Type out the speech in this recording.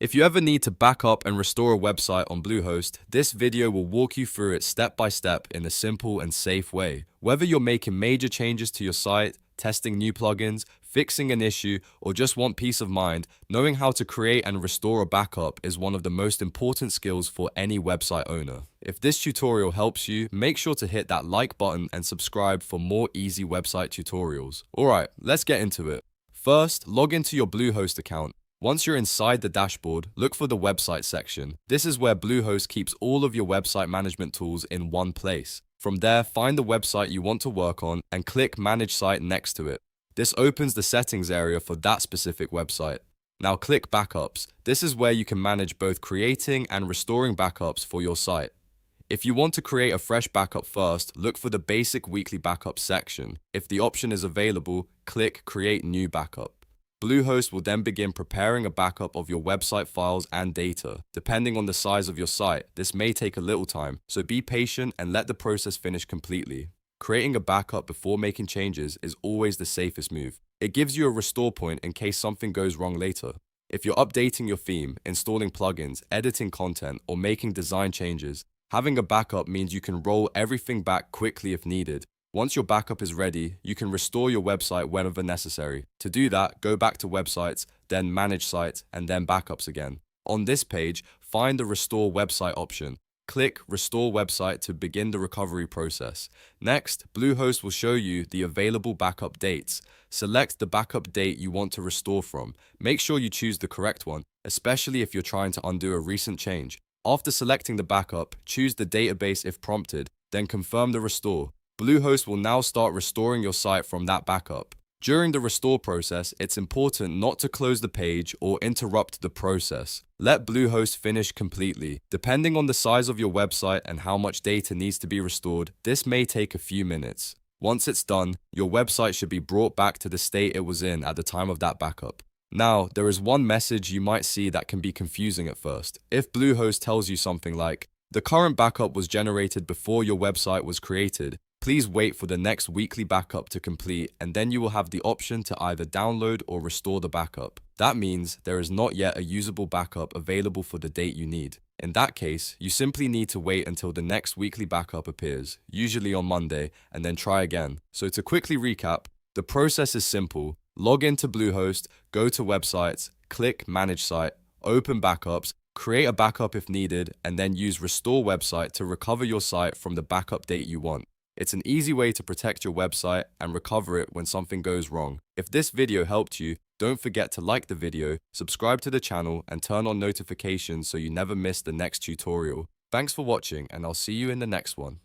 If you ever need to back up and restore a website on Bluehost, this video will walk you through it step by step in a simple and safe way. Whether you're making major changes to your site, testing new plugins, fixing an issue, or just want peace of mind, knowing how to create and restore a backup is one of the most important skills for any website owner. If this tutorial helps you, make sure to hit that like button and subscribe for more easy website tutorials. Alright, let's get into it. First, log into your Bluehost account. Once you're inside the dashboard, look for the website section. This is where Bluehost keeps all of your website management tools in one place. From there, find the website you want to work on and click Manage Site next to it. This opens the settings area for that specific website. Now click Backups. This is where you can manage both creating and restoring backups for your site. If you want to create a fresh backup first, look for the Basic Weekly Backup section. If the option is available, click Create New Backup. Bluehost will then begin preparing a backup of your website files and data. Depending on the size of your site, this may take a little time, so be patient and let the process finish completely. Creating a backup before making changes is always the safest move. It gives you a restore point in case something goes wrong later. If you're updating your theme, installing plugins, editing content, or making design changes, having a backup means you can roll everything back quickly if needed. Once your backup is ready, you can restore your website whenever necessary. To do that, go back to Websites, then Manage Sites, and then Backups again. On this page, find the Restore Website option. Click Restore Website to begin the recovery process. Next, Bluehost will show you the available backup dates. Select the backup date you want to restore from. Make sure you choose the correct one, especially if you're trying to undo a recent change. After selecting the backup, choose the database if prompted, then confirm the restore. Bluehost will now start restoring your site from that backup. During the restore process, it's important not to close the page or interrupt the process. Let Bluehost finish completely. Depending on the size of your website and how much data needs to be restored, this may take a few minutes. Once it's done, your website should be brought back to the state it was in at the time of that backup. Now, there is one message you might see that can be confusing at first. If Bluehost tells you something like, "The current backup was generated before your website was created," please wait for the next weekly backup to complete, and then you will have the option to either download or restore the backup. That means there is not yet a usable backup available for the date you need. In that case, you simply need to wait until the next weekly backup appears, usually on Monday, and then try again. So to quickly recap, the process is simple. Log into Bluehost, go to Websites, click Manage Site, open Backups, create a backup if needed, and then use Restore Website to recover your site from the backup date you want. It's an easy way to protect your website and recover it when something goes wrong. If this video helped you, don't forget to like the video, subscribe to the channel, and turn on notifications so you never miss the next tutorial. Thanks for watching, and I'll see you in the next one.